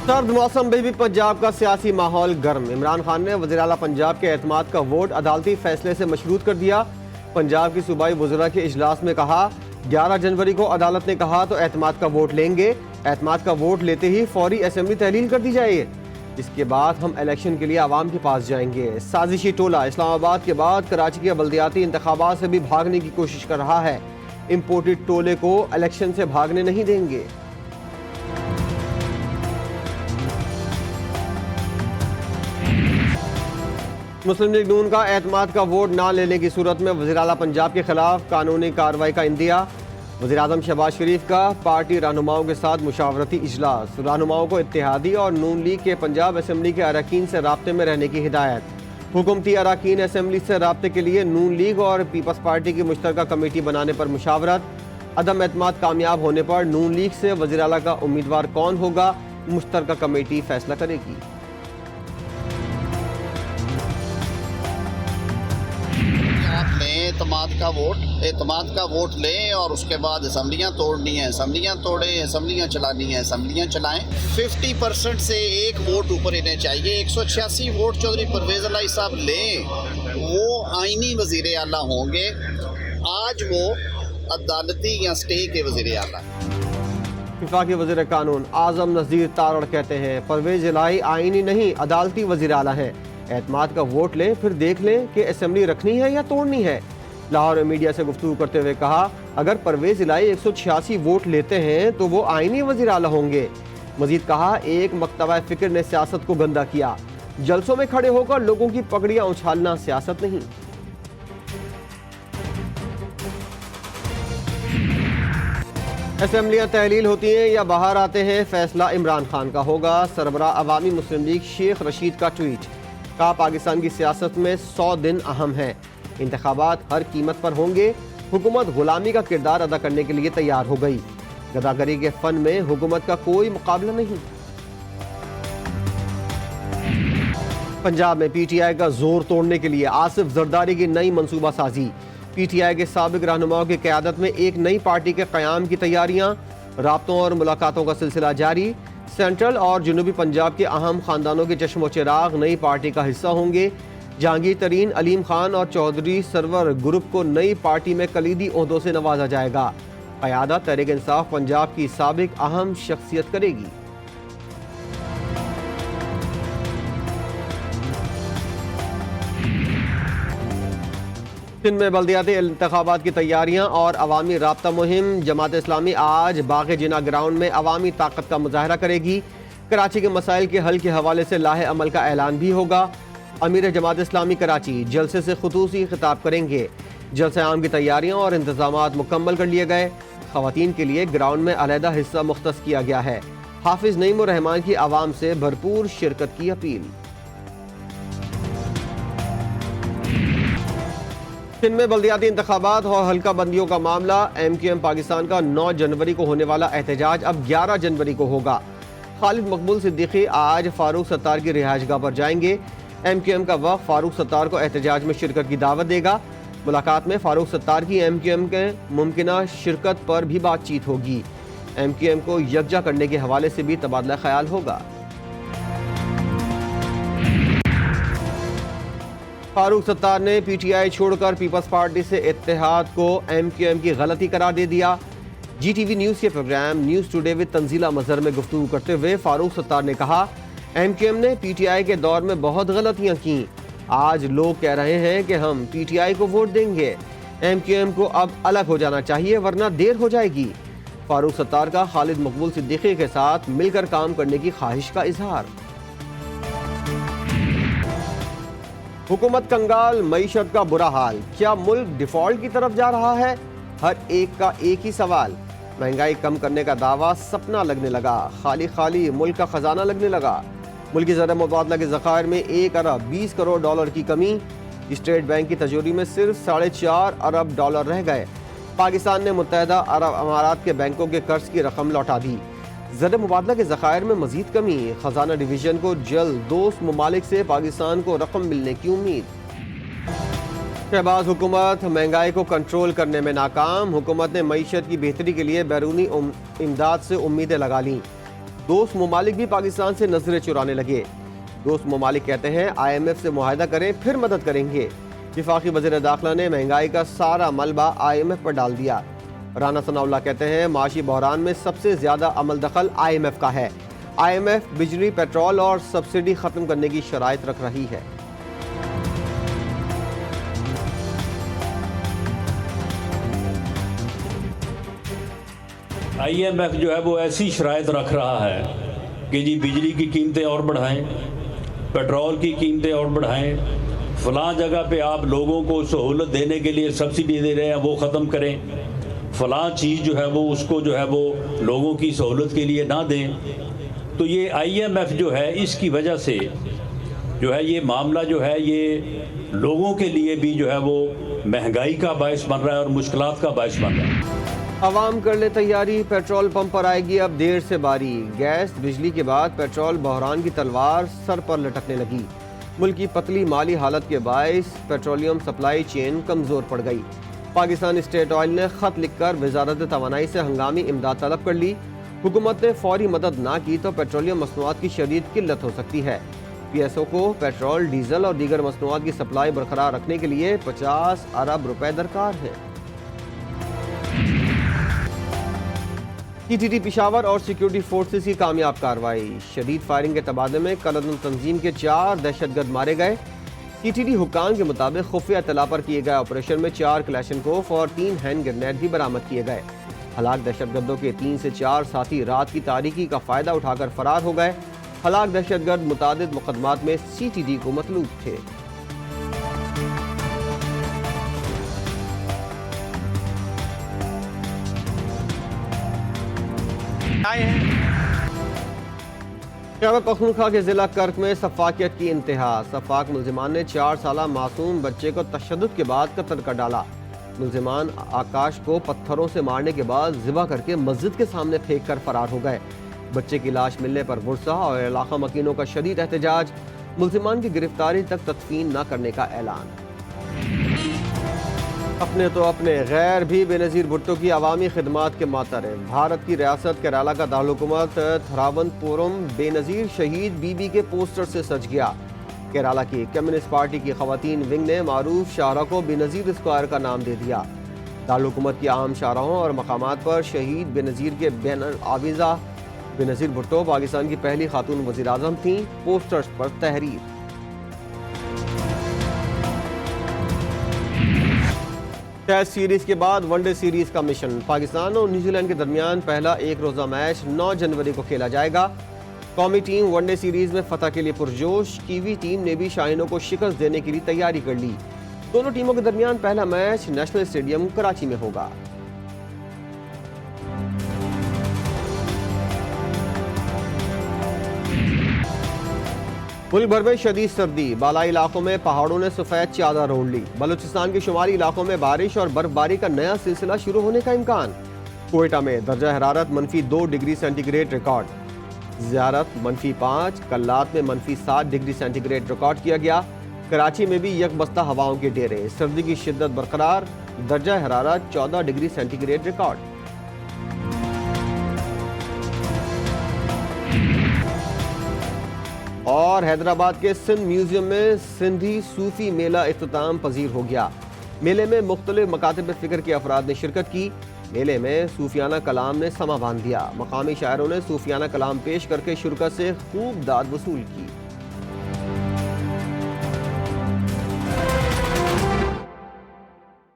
सर्द मौसम में भी पंजाब का सियासी माहौल गर्म। इमरान खान ने वज़ीर आला पंजाब के एतमाद का वोट अदालती फैसले से मशरूत कर दिया। पंजाब की सूबाई वज़रा के इजलास में कहा 11 जनवरी को अदालत ने कहा तो एतमाद का वोट लेंगे। एतमाद का वोट लेते ही फौरी असेंबली तहलील कर दी जाएगी। इसके बाद हम इलेक्शन के लिए आवाम के पास जाएंगे। साजिशी टोला इस्लामाबाद के बाद कराची के बल्दियाती इंतखाबात से भी भागने की कोशिश कर रहा है। इम्पोर्टेड टोले को इलेक्शन से भागने नहीं देंगे। मुस्लिम लीग नून का एतमाद का वोट ना लेने की सूरत में वज़ीर आला पंजाब के खिलाफ कानूनी कार्रवाई का इंदिया। वज़ीर आज़म शहबाज शरीफ का पार्टी रहनुमाओं के साथ मुशावरती इजलास। रहनुमाओं को इत्तेहादी और नून लीग के पंजाब असेंबली के अरकान से राब्ते में रहने की हिदायत। हुकूमती अरकान असेंबली से राब्ते के लिए नून लीग और पीपल्स पार्टी की मुश्तरका कमेटी बनाने पर मुशावरत। अदम एतमाद कामयाब होने पर नून लीग से वज़ीर आला का उम्मीदवार कौन होगा, मुश्तरका कमेटी फैसला करेगी। एतमाद का वोट लें और उसके बाद असम्बलियाँ तोड़नी हैं, असम्बलियाँ तोड़ें, असम्बलियाँ चलानी हैं, असम्बलियाँ चलाएं। 50% से एक वोट ऊपर इन्हें चाहिए। 186 वोट चौधरी परवेज़ इलाही साहब लें, वो आईनी वज़ीर आला होंगे। आज वो अदालती या स्टे के वज़ीर आला। वफाकी वज़ीर कानून आज़म नज़ीर तारड़ कहते हैं परवेज़ इलाही आईनी नहीं अदालती वज़ीर आला हैं। एतमाद का वोट लें, फिर देख लें कि असेंबली रखनी है या तोड़नी है। लाहौर में मीडिया से गुफ्तगू करते हुए कहा अगर परवेज़ इलाही 186 वोट लेते हैं तो वो आईनी वज़ीर आला होंगे। मजीद कहा एक मकतबा फ़िक्र ने सियासत को गंदा किया। जलसों में खड़े होकर लोगों की पगड़ियाँ उछालना सियासत नहीं। असेंबलियाँ तहलील होती हैं या बाहर आते हैं, फैसला इमरान खान का होगा। सरबराह अवामी मुस्लिम लीग शेख रशीद का ट्वीट। कहा पाकिस्तान की सियासत में 100 दिन अहम है। इंतखाबात हर कीमत पर होंगे। हुकूमत गुलामी का किरदार अदा करने के लिए तैयार हो गई। गदागरी के फन में हुकूमत का कोई मुकाबला नहीं। पंजाब में पीटीआई का जोर तोड़ने के लिए आसिफ जरदारी की नई मंसूबा साजी। पीटीआई के साबिक रहनुमाओं की क़यादत में एक नई पार्टी के क़याम की तैयारियां। राब्तों और मुलाकातों का सिलसिला जारी। सेंट्रल और जनूबी पंजाब के अहम खानदानों के चश्मो चिराग नई पार्टी का हिस्सा होंगे। जहांगीर तरीन, अलीम खान और चौधरी सरवर ग्रुप को नई पार्टी में कलीदी ओहदों से नवाजा जाएगा। क़यादत तहरीक इंसाफ पंजाब की साबिक अहम शख्सियत करेगी। सिंध में बल्दियाती इंतखाबात की तैयारियां और अवामी राब्ता मुहिम। जमात इस्लामी आज बाग़ जिना ग्राउंड में अवामी ताकत का मुजाहरा करेगी। कराची के मसाइल के हल के हवाले से लाहे अमल का ऐलान भी होगा। अमीर जमात इस्लामी कराची जलसे से खुसूसी खिताब करेंगे। जलसे आम की तैयारियां और इंतजामात मुकम्मल कर लिए गए। ख़वातीन के लिए ग्राउंड में अलहदा हिस्सा मुख्तस किया गया है। हाफिज नईम उर रहमान की आवाम से भरपूर शिरकत की अपील। सिंध में बल्दियाती इंतखाबात और हल्का बंदियों का मामला। MQM पाकिस्तान का 9 जनवरी को होने वाला एहतजाज अब 11 जनवरी को होगा। खालिद मकबूल सिद्दीकी आज फारूक सत्तार की रिहाइशगाह पर जाएंगे। MQM का वफ़द फारूक सत्तार को एहतजाज में शिरकत की दावत देगा। मुलाकात में फारूक सत्तार की MQM के मुमकिना शिरकत पर भी बातचीत होगी। MQM को यकजा करने के हवाले से भी तबादला ख्याल होगा। फारूक सत्तार ने PTI छोड़कर पीपल्स पार्टी से इत्तेहाद को MQM की गलती करार दे दिया। GTV न्यूज़ के programme news today with Tanzeela Mazhar में गुफ्तगू करते हुए फारूक सत्तार ने कहा MQM ने PTI के दौर में बहुत गलतियां की। आज लोग कह रहे हैं कि हम PTI को वोट देंगे। MQM को अब अलग हो जाना चाहिए वरना देर हो जाएगी। फारूक सत्तार का खालिद मकबूल सिद्दीकी के साथ मिलकर काम करने की ख्वाहिश का इजहार। हुकूमत कंगाल, मईशत का बुरा हाल। क्या मुल्क डिफॉल्ट की तरफ जा रहा है? हर एक का एक ही सवाल। महंगाई कम करने का दावा सपना लगने लगा। खाली खाली मुल्क का खजाना लगने लगा। मुल्क की ज़र मुबादला के ज़खायर में 1 अरब 20 करोड़ डॉलर की कमी। स्टेट बैंक की तिजोरी में सिर्फ 4.5 अरब डॉलर रह गए। पाकिस्तान ने मुत्तहदा अरब अमारात के बैंकों के कर्ज की रकम लौटा दी। ज़र मुबादला के ज़खायर में मजीद कमी। खजाना डिवीजन को जल्द दोस्त ममालिक से पाकिस्तान को रकम मिलने की उम्मीद। शहबाज हुकूमत महंगाई को कंट्रोल करने में नाकाम। हुकूमत ने मईशत की बेहतरी के लिए बैरूनी इमदाद से उम्मीदें लगा लीं। دوست ممالک بھی پاکستان سے نظریں چرانے لگے۔ دوست ممالک کہتے ہیں IMF سے معاہدہ کریں پھر مدد کریں گے۔ وفاقی وزیر داخلہ نے مہنگائی کا سارا ملبہ IMF پر ڈال دیا۔ رانا ثناء اللہ کہتے ہیں معاشی بحران میں سب سے زیادہ عمل دخل IMF کا ہے۔ IMF بجلی، پیٹرول اور سبسڈی ختم کرنے کی شرائط رکھ رہی ہے۔ IMF جو ہے وہ ایسی شرائط رکھ رہا ہے کہ جی بجلی کی قیمتیں اور بڑھائیں، پیٹرول کی قیمتیں اور بڑھائیں، فلاں جگہ پہ آپ لوگوں کو سہولت دینے کے لیے سبسڈی دے رہے ہیں وہ ختم کریں، فلاں چیز جو ہے وہ اس کو جو ہے وہ لوگوں کی سہولت کے لیے نہ دیں۔ تو یہ IMF جو ہے اس کی وجہ سے جو ہے یہ معاملہ جو ہے یہ لوگوں کے لیے بھی جو ہے وہ مہنگائی کا باعث بن رہا ہے اور مشکلات کا باعث بن رہا ہے۔ عوام کر لے تیاری، پیٹرول پمپ پر آئے گی اب دیر سے باری۔ گیس بجلی کے بعد پیٹرول بحران کی تلوار سر پر لٹکنے لگی۔ ملک کی پتلی مالی حالت کے باعث پیٹرولیم سپلائی چین کمزور پڑ گئی۔ پاکستان اسٹیٹ آئل نے خط لکھ کر وزارت توانائی سے ہنگامی امداد طلب کر لی۔ حکومت نے فوری مدد نہ کی تو پیٹرولیم مصنوعات کی شدید قلت ہو سکتی ہے۔ PSO کو پیٹرول، ڈیزل اور دیگر مصنوعات کی سپلائی برقرار رکھنے کے لیے 50 ارب روپے درکار ہیں۔ TTT پشاور اور سیکیورٹی فورسز کی کامیاب کارروائی۔ شدید فائرنگ کے تبادلے میں کلعدم تنظیم کے 4 دہشت گرد مارے گئے۔ TTT حکام کے مطابق خفیہ اطلاع پر کیے گئے آپریشن میں 4 کلیشنکوف اور 3 ہینڈ گرنیڈ بھی برآمد کیے گئے۔ ہلاک دہشت گردوں کے 3 سے 4 ساتھی رات کی تاریکی کا فائدہ اٹھا کر فرار ہو گئے۔ ہلاک دہشت گرد متعدد مقدمات میں CTT کو مطلوب تھے۔ خیبر پختونخوا کے ضلع کرک میں سفاکیت کی انتہا۔ سفاک ملزمان نے 4 سالہ معصوم بچے کو تشدد کے بعد قتل کر ڈالا۔ ملزمان آکاش کو پتھروں سے مارنے کے بعد ذبح کر کے مسجد کے سامنے پھینک کر فرار ہو گئے۔ بچے کی لاش ملنے پر غصہ اور علاقہ مکینوں کا شدید احتجاج۔ ملزمان کی گرفتاری تک تدفین نہ کرنے کا اعلان۔ اپنے تو اپنے غیر بھی بے نظیر بھٹو کی عوامی خدمات کے ماتحت بھارت کی ریاست کیرالہ کا دارالحکومت تھراونتھپورم بے نظیر شہید بی بی کے پوسٹر سے سج گیا۔ کیرالہ کی کمیونسٹ پارٹی کی خواتین ونگ نے معروف شاہراہ کو بے نظیر اسکوائر کا نام دے دیا۔ دارالحکومت کی عام شاہراہوں اور مقامات پر شہید بے نظیر کے بین العاوضہ بے نظیر بھٹو پاکستان کی پہلی خاتون وزیر اعظم تھیں۔ پوسٹرز پر تحریر۔ ٹیسٹ سیریز کے بعد ون ڈے سیریز کا مشن۔ پاکستان اور نیوزی لینڈ کے درمیان پہلا ایک روزہ میچ 9 جنوری کو کھیلا جائے گا۔ قومی ٹیم ون ڈے سیریز میں فتح کے لیے پرجوش۔ کیوی ٹیم نے بھی شاہینوں کو شکست دینے کے لیے تیاری کر لی۔ دونوں ٹیموں کے درمیان پہلا میچ نیشنل اسٹیڈیم کراچی میں ہوگا۔ ملک بھر میں شدید سردی، بالائی علاقوں میں پہاڑوں نے سفید چادر اوڑھ لی۔ بلوچستان کے شمالی علاقوں میں بارش اور برف باری کا نیا سلسلہ شروع ہونے کا امکان۔ کوئٹہ میں درجہ حرارت -2 ڈگری سینٹی گریڈ ریکارڈ۔ زیارت -5، کلات میں -7 ڈگری سینٹی گریڈ ریکارڈ کیا گیا۔ کراچی میں بھی یک بستہ ہواؤں کے ڈیرے، سردی کی شدت برقرار، درجہ حرارت 14 ڈگری سینٹی گریڈ ریکارڈ۔ اور حیدرآباد کے سندھ میوزیم میں سندھی صوفی میلہ اختتام پذیر ہو گیا۔ میلے میں مختلف مکاتب فکر کے افراد نے شرکت کی۔ میلے میں صوفیانہ کلام نے سما باندھ دیا۔ مقامی شاعروں نے صوفیانہ کلام پیش کر کے شرکت سے خوب داد وصول کی۔